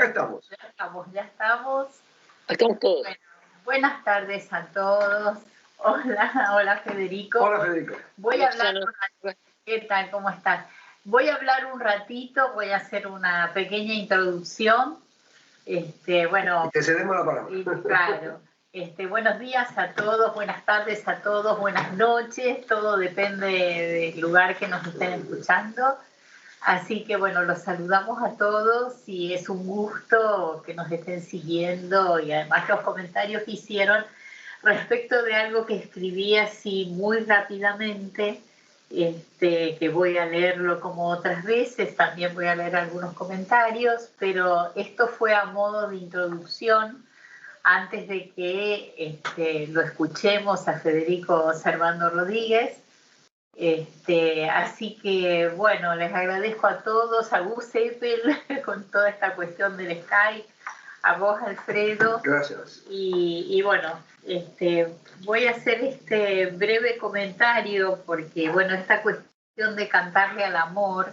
estamos. Ya estamos. Estamos todos. Bueno, buenas tardes a todos. Hola Federico. Hola Federico. Voy a hablar ¿Qué tal? ¿Cómo estás? Voy a hablar un ratito, voy a hacer una pequeña introducción. Bueno, que cedemos la palabra. Claro. Buenos días a todos, buenas tardes a todos, buenas noches, todo depende del lugar que nos estén escuchando. Así que bueno, los saludamos a todos y es un gusto que nos estén siguiendo y además los comentarios que hicieron respecto de algo que escribí así muy rápidamente, que voy a leerlo como otras veces, también voy a leer algunos comentarios, pero esto fue a modo de introducción antes de que lo escuchemos a Federico Servando Rodríguez. Así que, bueno, les agradezco a todos, a Gus Eppel con toda esta cuestión del Skype, a vos, Alfredo. Gracias. Y bueno, voy a hacer este breve comentario porque, bueno, esta cuestión de cantarle al amor,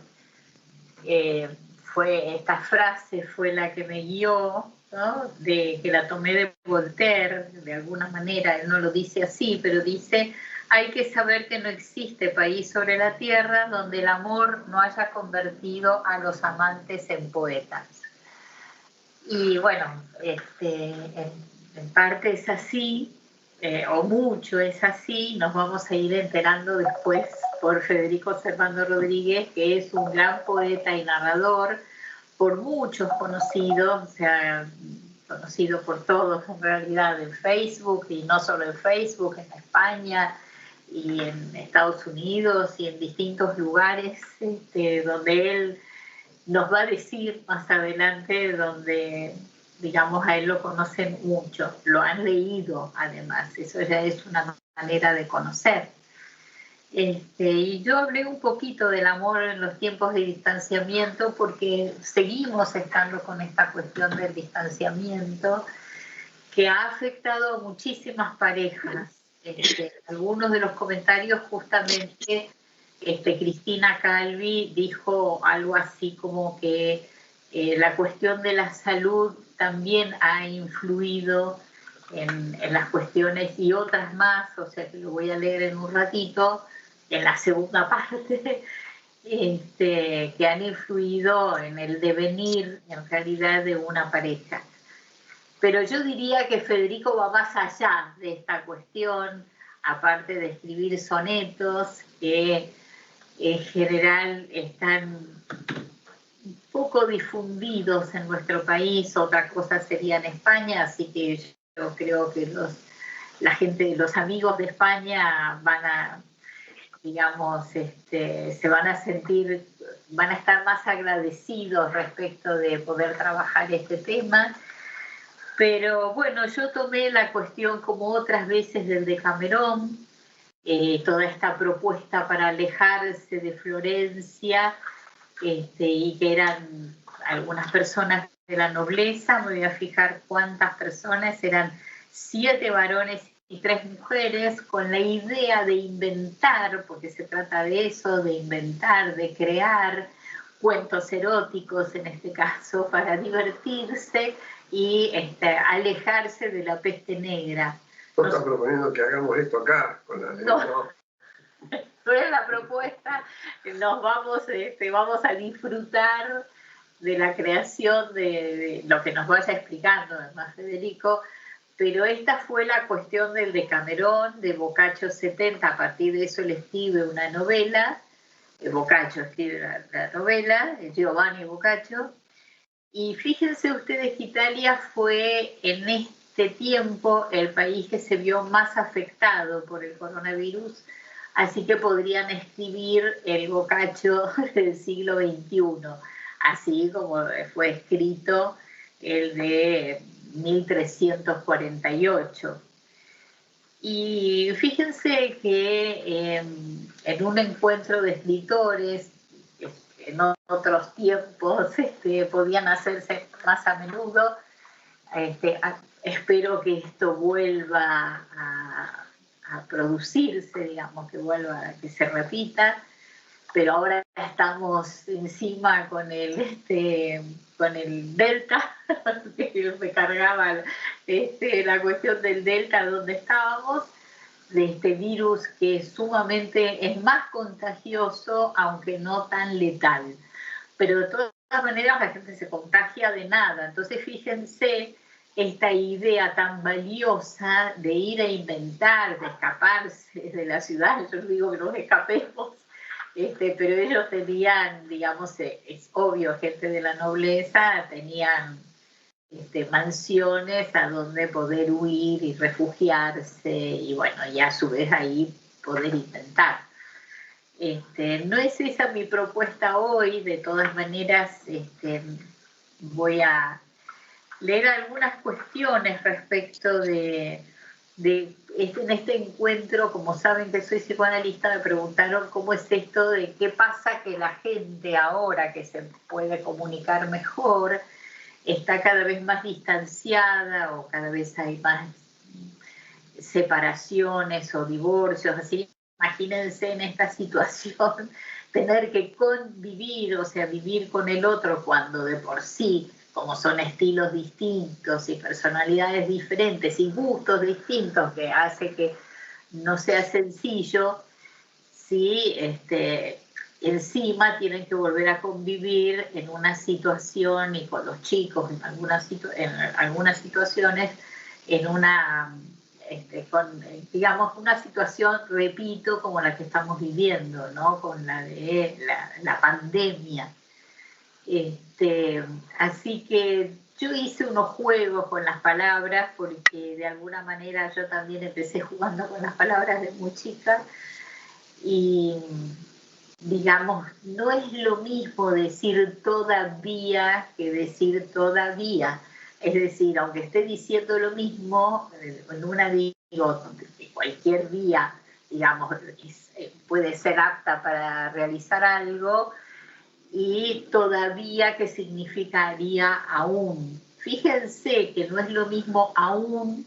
esta frase fue la que me guió, ¿no? Que la tomé de Voltaire, de alguna manera, él no lo dice así, pero dice: hay que saber que no existe país sobre la tierra donde el amor no haya convertido a los amantes en poetas. Y bueno, en parte es así, o mucho es así, nos vamos a ir enterando después por Federico Servando Rodríguez, que es un gran poeta y narrador, por muchos conocidos, o sea, conocido por todos en realidad en Facebook, y no solo en Facebook, en España y en Estados Unidos y en distintos lugares donde él nos va a decir más adelante, donde, digamos, a él lo conocen mucho, lo han leído además, eso ya es una manera de conocer. Y yo hablé un poquito del amor en los tiempos de distanciamiento porque seguimos estando con esta cuestión del distanciamiento que ha afectado a muchísimas parejas. Algunos de los comentarios justamente, Cristina Calvi dijo algo así como que la cuestión de la salud también ha influido en las cuestiones y otras más, o sea que lo voy a leer en un ratito, en la segunda parte, que han influido en el devenir en realidad de una pareja. Pero yo diría que Federico va más allá de esta cuestión, aparte de escribir sonetos que en general están un poco difundidos en nuestro país, otra cosa sería en España, así que yo creo que los amigos de España van a, digamos, se van a sentir, van a estar más agradecidos respecto de poder trabajar este tema. Pero bueno, yo tomé la cuestión como otras veces del Decamerón, toda esta propuesta para alejarse de Florencia, y que eran algunas personas de la nobleza, me voy a fijar cuántas personas, eran 7 varones y 3 mujeres, con la idea de inventar, porque se trata de eso, de inventar, de crear cuentos eróticos en este caso, para divertirse y alejarse de la peste negra. ¿No estás proponiendo que hagamos esto acá? Con la no es la propuesta, vamos a disfrutar de la creación de lo que nos vaya explicando además Federico, pero esta fue la cuestión del Decamerón, de Boccaccio 70, a partir de eso él escribe una novela, Boccaccio escribe la novela, Giovanni Boccaccio, y fíjense ustedes que Italia fue en este tiempo el país que se vio más afectado por el coronavirus, así que podrían escribir el Boccaccio del siglo XXI, así como fue escrito el de 1348. Y fíjense que en un encuentro de escritores, en otros tiempos podían hacerse más a menudo, espero que esto vuelva a producirse, digamos, que vuelva, que se repita. pero ahora estamos encima con el Delta, que me cargaba la cuestión del Delta donde estábamos, de este virus que es más contagioso, aunque no tan letal. Pero de todas maneras la gente se contagia de nada. Entonces fíjense esta idea tan valiosa de ir a inventar, de escaparse de la ciudad. Yo no digo que nos escapemos, pero ellos tenían, digamos, es obvio, gente de la nobleza, tenían mansiones a donde poder huir y refugiarse y bueno, y a su vez ahí poder inventar. No es esa mi propuesta hoy, de todas maneras voy a leer algunas cuestiones respecto en este encuentro. Como saben que soy psicoanalista, me preguntaron cómo es esto de qué pasa que la gente ahora que se puede comunicar mejor está cada vez más distanciada o cada vez hay más separaciones o divorcios. Así, imagínense en esta situación tener que convivir, o sea, vivir con el otro cuando de por sí, como son estilos distintos y personalidades diferentes y gustos distintos, que hace que no sea sencillo, sí, encima tienen que volver a convivir en una situación, y con los chicos en algunas situaciones, en una, digamos, una situación, repito, como la que estamos viviendo, ¿no? Con la de la pandemia. Así que yo hice unos juegos con las palabras, porque de alguna manera yo también empecé jugando con las palabras de muy chica, y digamos, no es lo mismo decir todavía que decir todavía. Es decir, aunque esté diciendo lo mismo, en una digo que cualquier día, digamos, puede ser apta para realizar algo, y todavía que significaría aún. Fíjense que no es lo mismo aún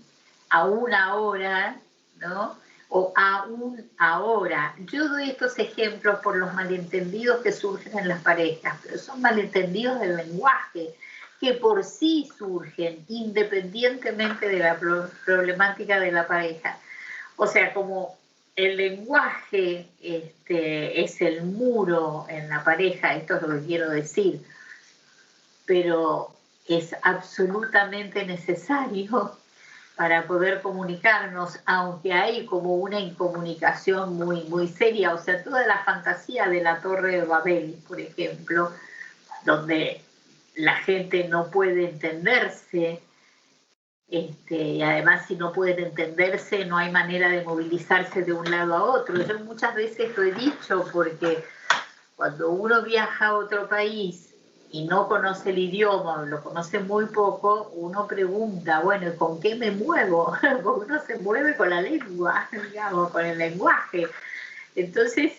ahora, ¿no? O aún ahora. Yo doy estos ejemplos por los malentendidos que surgen en las parejas, pero son malentendidos del lenguaje, que por sí surgen independientemente de la problemática de la pareja. O sea, como el lenguaje es el muro en la pareja, esto es lo que quiero decir, pero es absolutamente necesario para poder comunicarnos, aunque hay como una incomunicación muy, muy seria. O sea, toda la fantasía de la Torre de Babel, por ejemplo, donde la gente no puede entenderse, y además si no pueden entenderse no hay manera de movilizarse de un lado a otro. Yo muchas veces lo he dicho, porque cuando uno viaja a otro país y no conoce el idioma, lo conoce muy poco, uno pregunta, bueno, ¿con qué me muevo? Porque uno se mueve con la lengua, digamos, con el lenguaje. Entonces,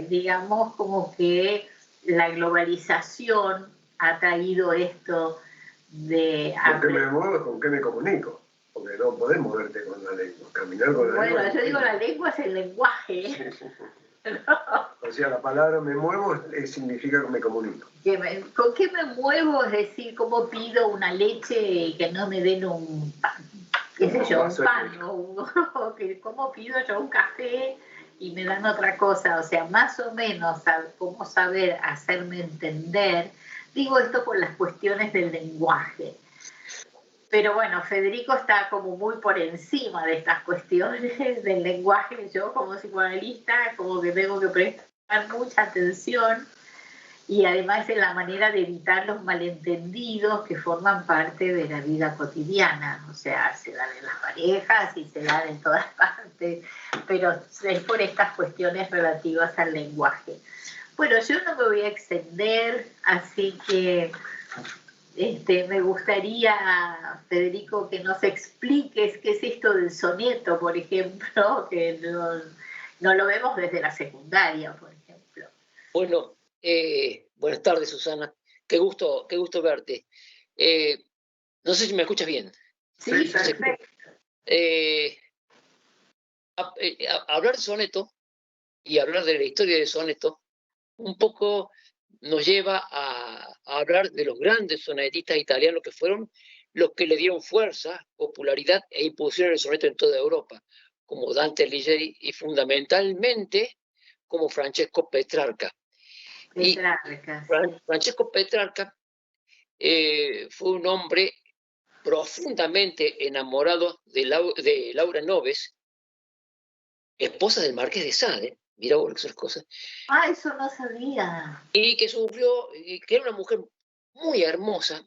digamos, como que la globalización ha traído esto de... ¿Con qué me muevo? ¿Con qué me comunico? Porque no podés moverte con la lengua, caminar con la lengua. Bueno, yo digo la lengua es el lenguaje. Sí, sí. O sea, la palabra me muevo significa que me comunico. ¿Con qué me muevo? Es decir, ¿cómo pido una leche y que no me den un pan? ¿Qué sé yo? Un pan. ¿Cómo pido yo un café y me dan otra cosa? O sea, más o menos cómo saber hacerme entender. Digo esto por las cuestiones del lenguaje. Pero bueno, Federico está como muy por encima de estas cuestiones del lenguaje. Yo como psicoanalista como que tengo que prestar mucha atención, y además en la manera de evitar los malentendidos que forman parte de la vida cotidiana. O sea, se dan en las parejas y se dan en todas partes, pero es por estas cuestiones relativas al lenguaje. Bueno, yo no me voy a extender, así que... me gustaría, Federico, que nos expliques qué es esto del soneto, por ejemplo, que no lo vemos desde la secundaria, por ejemplo. Bueno, buenas tardes, Susana. Qué gusto verte. No sé si me escuchas bien. Sí, perfecto. Hablar de soneto y hablar de la historia del soneto un poco nos lleva a hablar de los grandes sonetistas italianos que fueron los que le dieron fuerza, popularidad e impulsieron el soneto en toda Europa, como Dante Alighieri y fundamentalmente como Francesco Petrarca. Petrarca, Francesco Petrarca fue un hombre profundamente enamorado de Laura Noves, esposa del Marqués de Sade, mira vos esas cosas. Ah, eso no sabía. Y que sufrió, que era una mujer muy hermosa,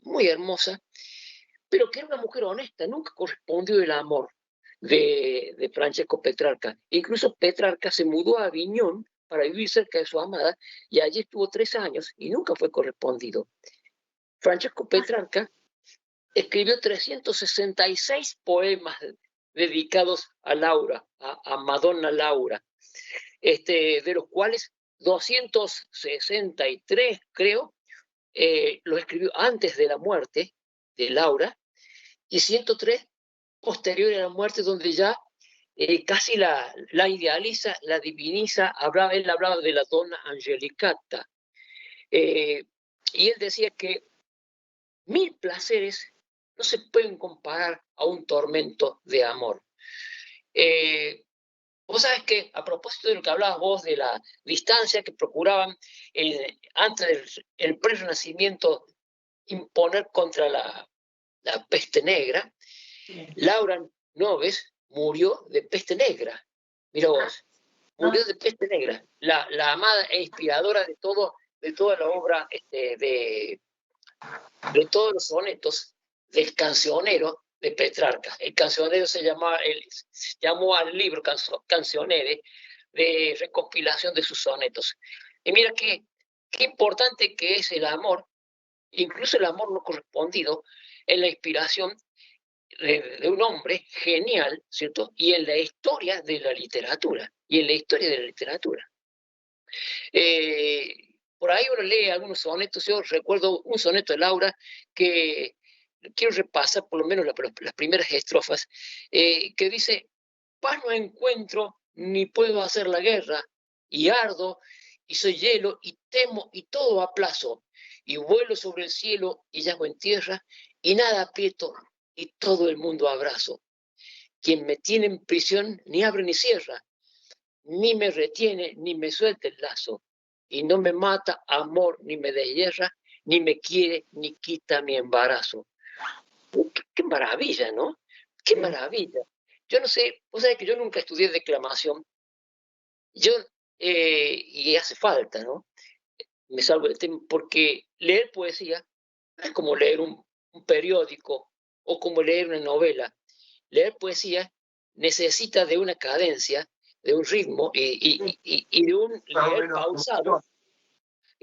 pero que era una mujer honesta, nunca correspondió el amor de Francesco Petrarca. Incluso Petrarca se mudó a Aviñón para vivir cerca de su amada y allí estuvo 3 años y nunca fue correspondido. Francesco Petrarca escribió 366 poemas dedicados a Laura, a Madonna Laura, de los cuales 263, creo, los escribió antes de la muerte de Laura, y 103 posterior a la muerte, donde ya casi la idealiza, la diviniza. Él hablaba de la donna angelicata. Y él decía que 1000 placeres no se pueden comparar a un tormento de amor. Vos sabés que, a propósito de lo que hablabas vos, de la distancia que procuraban antes del pre-renacimiento imponer contra la peste negra, Sí. Laura Noves murió de peste negra. Mira vos, murió de peste negra. La amada e inspiradora de toda la obra, de todos los sonetos del cancionero de Petrarca. El cancionero se llamó al libro Cancionere, de recopilación de sus sonetos. Y mira qué importante que es el amor, incluso el amor no correspondido, en la inspiración de un hombre genial, ¿cierto? Y en la historia de la literatura. Por ahí uno lee algunos sonetos. Yo recuerdo un soneto de Laura que quiero repasar por lo menos las primeras estrofas, que dice: paz no encuentro ni puedo hacer la guerra, y ardo y soy hielo y temo y todo aplazo, y vuelo sobre el cielo y yago en tierra, y nada aprieto y todo el mundo abrazo. Quien me tiene en prisión ni abre ni cierra, ni me retiene ni me suelta el lazo, y no me mata amor ni me deshierra, ni me quiere ni quita mi embarazo. Qué maravilla, ¿no? Qué maravilla. Yo no sé, vos sabés que yo nunca estudié declamación. Y hace falta, ¿no? Me salvo del tema, porque leer poesía no es como leer un periódico o como leer una novela. Leer poesía necesita de una cadencia, de un ritmo y de un leer pausado.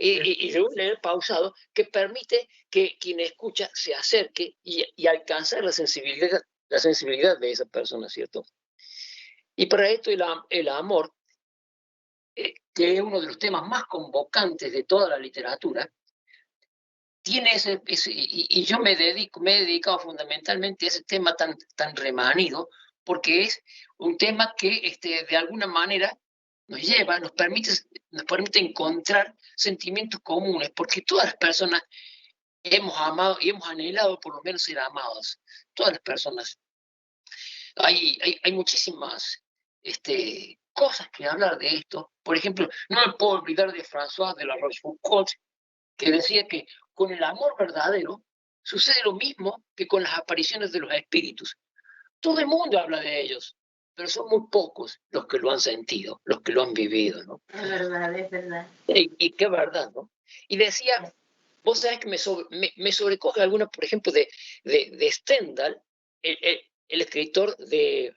Y de un leer pausado que permite que quien escucha se acerque y alcanzar la sensibilidad de esa persona, ¿cierto? Y para esto el amor, que es uno de los temas más convocantes de toda la literatura, tiene y yo me he dedicado fundamentalmente a ese tema tan remanido, porque es un tema que de alguna manera nos permite encontrar sentimientos comunes, porque todas las personas hemos amado y hemos anhelado por lo menos ser amados. Todas las personas. Hay muchísimas cosas que hablar de esto. Por ejemplo, no me puedo olvidar de François de la Rochefoucauld, que decía que con el amor verdadero sucede lo mismo que con las apariciones de los espíritus. Todo el mundo habla de ellos, pero son muy pocos los que lo han sentido, los que lo han vivido, ¿no? Es verdad, es verdad. Y qué verdad, ¿no? Y decía, vos sabés que me sobrecoge alguna, por ejemplo, de Stendhal, el escritor de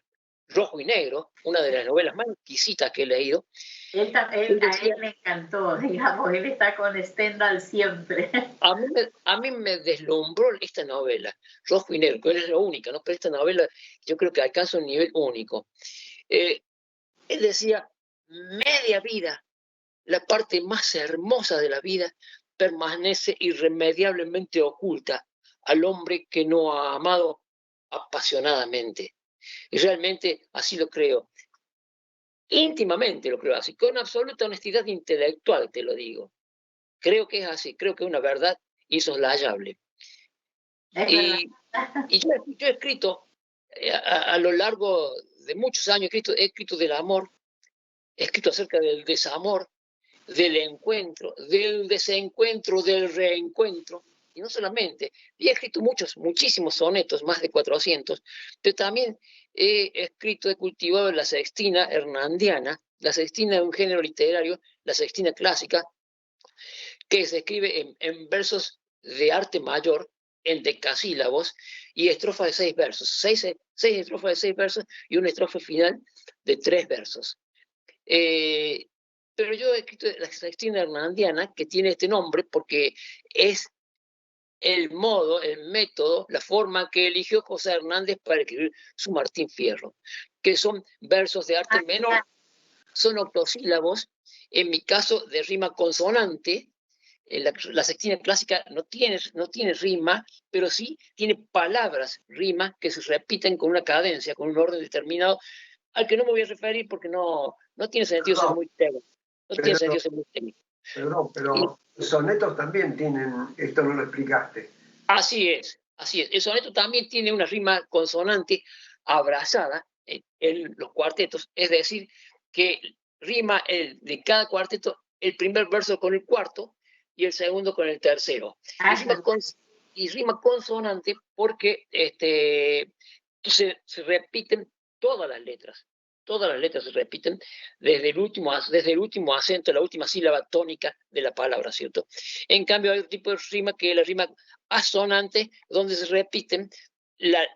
Rojo y Negro, una de las novelas más exquisitas que he leído. A él le encantó, digamos, él está con Stendhal siempre. A mí me deslumbró esta novela, Rojo y Negro, que es la única, ¿no? Pero esta novela yo creo que alcanza un nivel único. Él decía, media vida, la parte más hermosa de la vida, permanece irremediablemente oculta al hombre que no ha amado apasionadamente. Y realmente así lo creo. íntimamente lo creo así, con absoluta honestidad intelectual te lo digo. Creo que es así, creo que es una verdad insoslayable. Es verdad. Y yo he escrito a lo largo de muchos años, he escrito del amor, he escrito acerca del desamor, del encuentro, del desencuentro, del reencuentro. Y no solamente, y he escrito muchísimos sonetos, más de 400, pero también he cultivado la sextina hernandiana. La sextina es un género literario, la sextina clásica, que se escribe en versos de arte mayor, en decasílabos, y estrofas de 6 versos. Seis estrofas de 6 versos y una estrofa final de 3 versos. Pero yo he escrito la sextina hernandiana, que tiene este nombre porque es el modo, el método, la forma que eligió José Hernández para escribir su Martín Fierro, que son versos de arte menor, son octosílabos, en mi caso de rima consonante. La sextina clásica no tiene rima, pero sí tiene palabras, rimas, que se repiten con una cadencia, con un orden determinado, al que no me voy a referir porque no tiene sentido ser muy técnico. No tiene sentido ser muy técnico. Pero los sonetos también tienen, esto no lo explicaste. Así es. El soneto también tiene una rima consonante abrazada en los cuartetos, es decir, que rima de cada cuarteto el primer verso con el cuarto y el segundo con el tercero. Y rima consonante porque se repiten todas las letras. Todas las letras se repiten desde el último acento, la última sílaba tónica de la palabra, ¿cierto? En cambio, hay otro tipo de rima que es la rima asonante, donde se repiten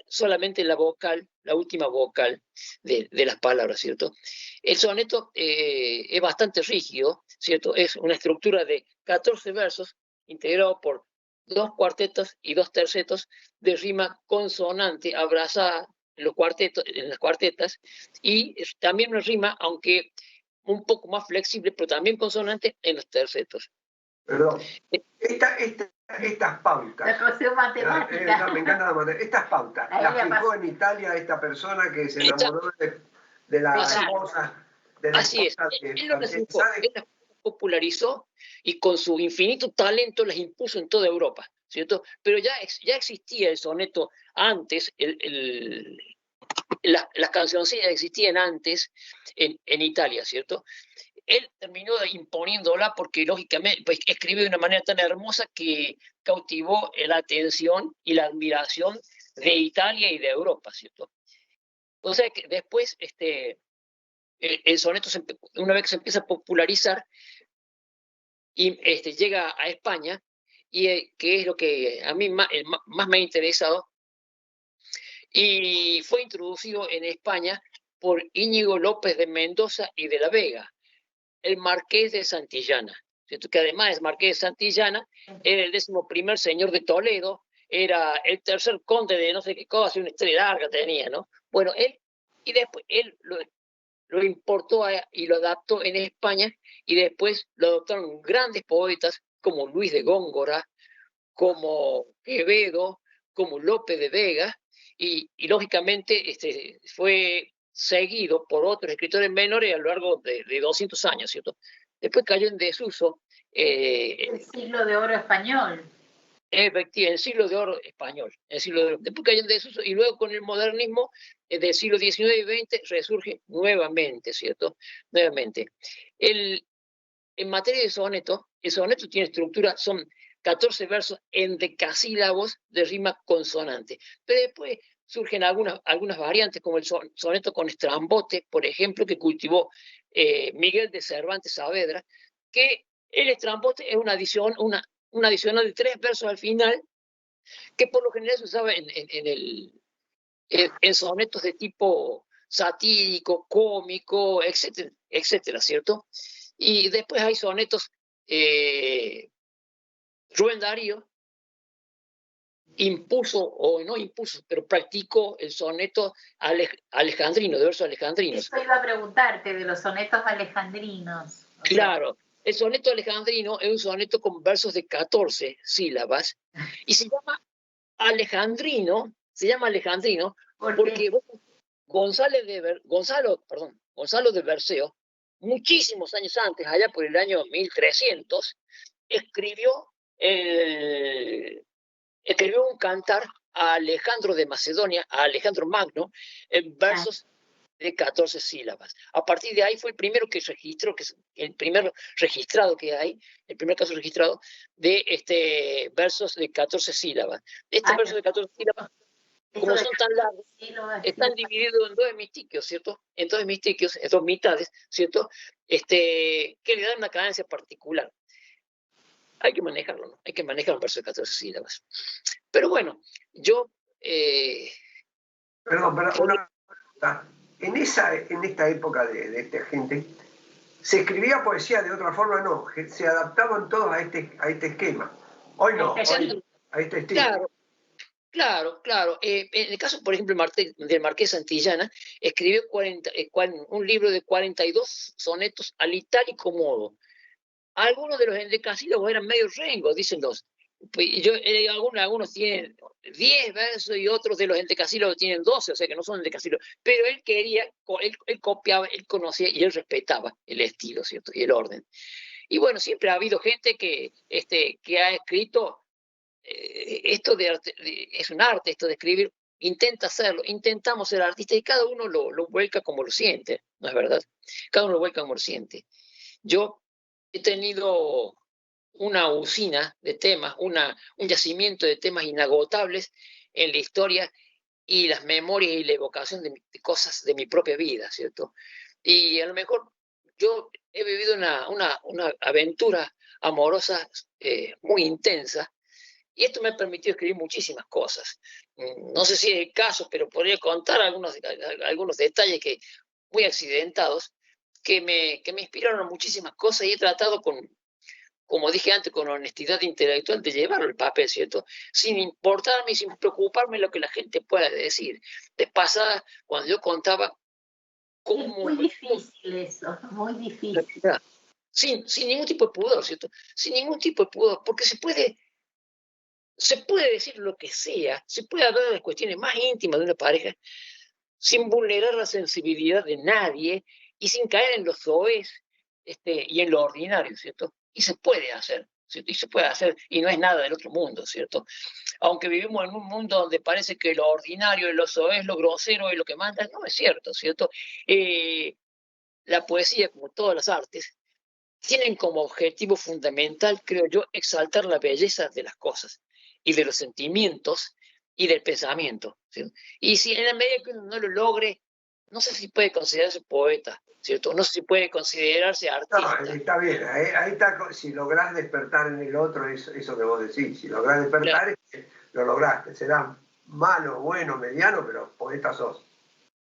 solamente la vocal, la última vocal de las palabras, ¿cierto? El soneto es bastante rígido, ¿cierto? Es una estructura de 14 versos integrado por 2 cuartetos y 2 tercetos de rima consonante abrazada en las cuartetas, y también una rima, aunque un poco más flexible, pero también consonante en los tercetos. Perdón. Estas pautas. La cuestión matemática. Me encanta la matemática. Estas pautas. Las fijó en Italia esta persona que se enamoró de la esposa. Así es. Él las popularizó y con su infinito talento las impuso en toda Europa, ¿cierto? Pero ya existía el soneto antes, las cancioncillas existían antes en Italia, ¿cierto? Él terminó imponiéndola porque, lógicamente, pues, escribió de una manera tan hermosa que cautivó la atención y la admiración de Italia y de Europa, ¿cierto? O sea que después el soneto, una vez que se empieza a popularizar, y llega a España, y que es lo que a mí más me ha interesado, y fue introducido en España por Íñigo López de Mendoza y de la Vega, el Marqués de Santillana, ¿cierto? Que además es Marqués de Santillana, era el 11º señor de Toledo, era el 3er conde de no sé qué cosa, una historia larga tenía, ¿no? Bueno, y después él lo importó y lo adaptó en España, y después lo adoptaron grandes poetas como Luis de Góngora, como Quevedo, como Lope de Vega, y lógicamente fue seguido por otros escritores menores a lo largo de 200 años, ¿cierto? Después cayó en desuso. El siglo de oro español. Efectivamente, el siglo de oro español. Después cayó en desuso, y luego con el modernismo del siglo XIX y XX resurge nuevamente, ¿cierto? Nuevamente. En materia de soneto, el soneto tiene estructura, son 14 versos en decasílabos de rima consonante. Pero después surgen algunas variantes, como el soneto con estrambote, por ejemplo, que cultivó Miguel de Cervantes Saavedra, que el estrambote es una adicional de 3 versos al final, que por lo general se usaba en sonetos de tipo satírico, cómico, etcétera, etcétera, ¿cierto? Y después hay sonetos. Rubén Darío impuso, o no impuso, pero practicó el soneto alejandrino, de versos alejandrinos. Eso iba a preguntarte de los sonetos alejandrinos. Claro, el soneto alejandrino es un soneto con versos de 14 sílabas, y se llama alejandrino porque Gonzalo Gonzalo de Berceo, muchísimos años antes, allá por el año 1300, escribió un cantar a Alejandro de Macedonia, a Alejandro Magno, en versos de 14 sílabas. A partir de ahí fue el primero que registró, que es el primer registrado que hay, el primer caso registrado de versos de 14 sílabas. Estos versos de 14 sílabas, como son tan largos, están divididos en dos hemistiquios, ¿cierto? En dos hemistiquios, en dos mitades, ¿cierto? Que le dan una cadencia particular. Hay que manejarlo, ¿no? Hay que manejar un verso de 14 sílabas. Pero bueno, yo... Perdón, una pregunta. En esta época de esta gente, ¿se escribía poesía de otra forma? No, se adaptaban todos a este esquema. Hoy no, hoy, a este estilo. Claro. En el caso, por ejemplo, del Marqués Santillana, escribió un libro de 42 sonetos al itálico modo. Algunos de los endecasílabos eran medio rengos, dicen los. Algunos tienen 10 versos y otros de los endecasílabos tienen 12, o sea que no son endecasílabos. Pero él quería, él copiaba, él conocía y él respetaba el estilo, ¿cierto? Y el orden. Y bueno, siempre ha habido gente que ha escrito. Esto es un arte, esto de escribir, intenta hacerlo, intentamos ser artistas y cada uno lo vuelca como lo siente, ¿no es verdad? Cada uno lo vuelca como lo siente. Yo he tenido una usina de temas, un yacimiento de temas inagotables en la historia y las memorias y la evocación de cosas de mi propia vida, ¿cierto? Y a lo mejor yo he vivido una aventura amorosa muy intensa, y esto me ha permitido escribir muchísimas cosas. No sé si es el caso, pero podría contar algunos detalles muy accidentados que me inspiraron a muchísimas cosas y he tratado como dije antes, con honestidad intelectual de llevarlo al papel, ¿cierto? Sin importarme y sin preocuparme lo que la gente pueda decir. De pasada, cuando yo contaba cómo... Es muy difícil eso, muy difícil. Sin ningún tipo de pudor, ¿cierto? Sin ningún tipo de pudor, porque se puede decir lo que sea, se puede hablar de las cuestiones más íntimas de una pareja sin vulnerar la sensibilidad de nadie y sin caer en los soez y en lo ordinario, ¿cierto? Y se puede hacer, ¿cierto? Y se puede hacer, y no es nada del otro mundo, ¿cierto? Aunque vivimos en un mundo donde parece que lo ordinario, lo soez, lo grosero es lo que manda, no es cierto, ¿cierto? La poesía, como todas las artes, tienen como objetivo fundamental, creo yo, exaltar la belleza de las cosas y de los sentimientos y del pensamiento, ¿cierto? Y si en la medida que uno no lo logre, no sé si puede considerarse poeta, ¿cierto? No sé si puede considerarse artista. No, está bien, ahí está, si lográs despertar en el otro eso que vos decís, si lográs despertar, claro, lo lograste, será malo, bueno, mediano, pero poeta sos.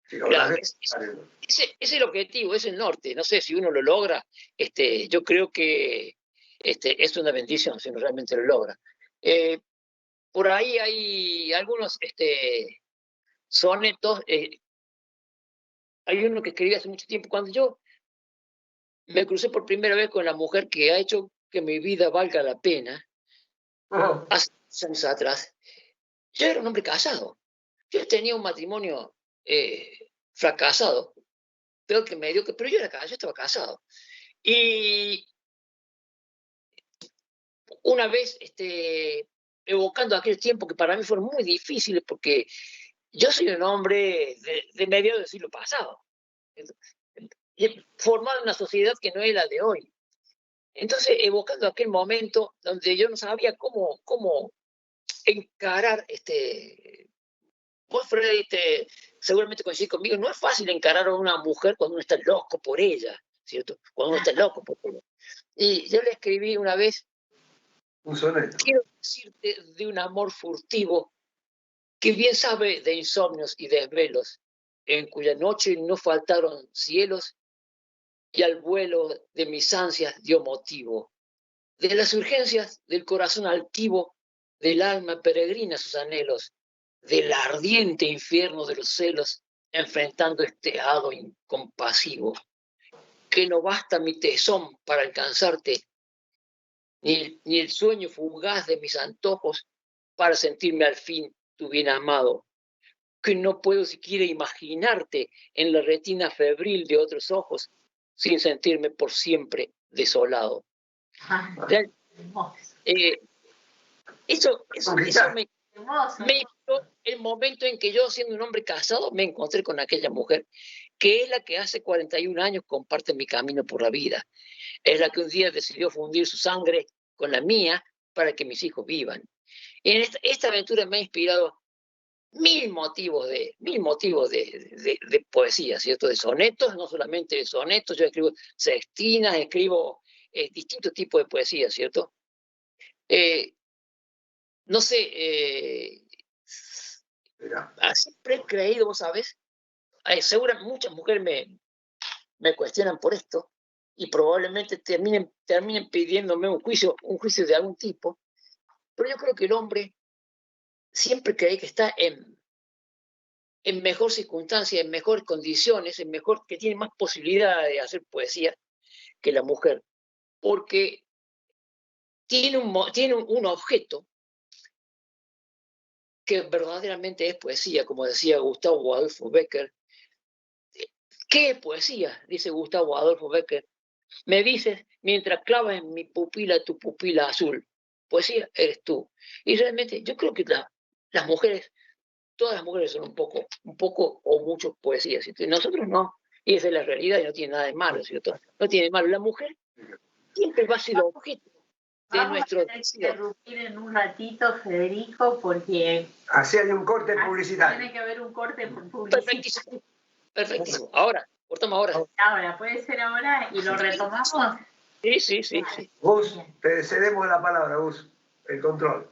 Si claro, ese es el objetivo, es el norte. No sé si uno lo logra, yo creo que es una bendición si uno realmente lo logra. Por ahí hay algunos sonetos. Hay uno que escribí hace mucho tiempo, cuando yo me crucé por primera vez con la mujer que ha hecho que mi vida valga la pena, hace años atrás. Yo era un hombre casado. Yo tenía un matrimonio fracasado, peor que medio, pero yo estaba casado. Y una vez, evocando aquel tiempo que para mí fueron muy difíciles, porque yo soy un hombre de mediados del siglo pasado, formado en una sociedad que no es la de hoy. Entonces, evocando aquel momento donde yo no sabía cómo encarar vos, Freddy, seguramente coincidís conmigo, no es fácil encarar a una mujer cuando uno está loco por ella, ¿cierto? Cuando uno está loco por ella. Y yo le escribí una vez, un soneto. Quiero decirte de un amor furtivo que bien sabe de insomnios y desvelos, en cuya noche no faltaron cielos y al vuelo de mis ansias dio motivo. De las urgencias del corazón altivo, del alma peregrina sus anhelos, del ardiente infierno de los celos, enfrentando este hado incompasivo. Que no basta mi tesón para alcanzarte, ni el sueño fugaz de mis antojos para sentirme al fin tu bien amado. que no puedo siquiera imaginarte en la retina febril de otros ojos sin sentirme por siempre desolado. Eso me hizo el momento en que yo, siendo un hombre casado, me encontré con aquella mujer, que es la que hace 41 años comparte mi camino por la vida. Es la que un día decidió fundir su sangre con la mía para que mis hijos vivan. Y en esta aventura me ha inspirado mil motivos de poesía, ¿cierto? De sonetos, no solamente de sonetos, yo escribo sextinas, escribo distintos tipos de poesía, ¿cierto? No sé, siempre he creído, vos sabés, seguramente muchas mujeres me cuestionan por esto y probablemente terminen pidiéndome un juicio de algún tipo, pero yo creo que el hombre siempre cree que está en mejor circunstancia, en mejores condiciones, que tiene más posibilidad de hacer poesía que la mujer, porque tiene un objeto que verdaderamente es poesía, como decía Gustavo Adolfo Bécquer. ¿Qué es poesía? Dice Gustavo Adolfo Bécquer. Me dices, mientras clavas en mi pupila tu pupila azul, poesía eres tú. Y realmente yo creo que las mujeres, todas las mujeres son un poco o mucho poesía, ¿cierto? Y nosotros no. Y esa es la realidad y no tiene nada de malo, ¿cierto? No tiene de malo. La mujer siempre va a ser objeto de nuestro... Vamos a interrumpir en un ratito, Federico, porque... Así hay un corte publicitario. Tiene que haber un corte publicitario. Perfectísimo. Ahora, cortamos ahora. Ahora, puede ser ahora y lo retomamos. Sí. Gus, te cedemos la palabra, Gus, el control.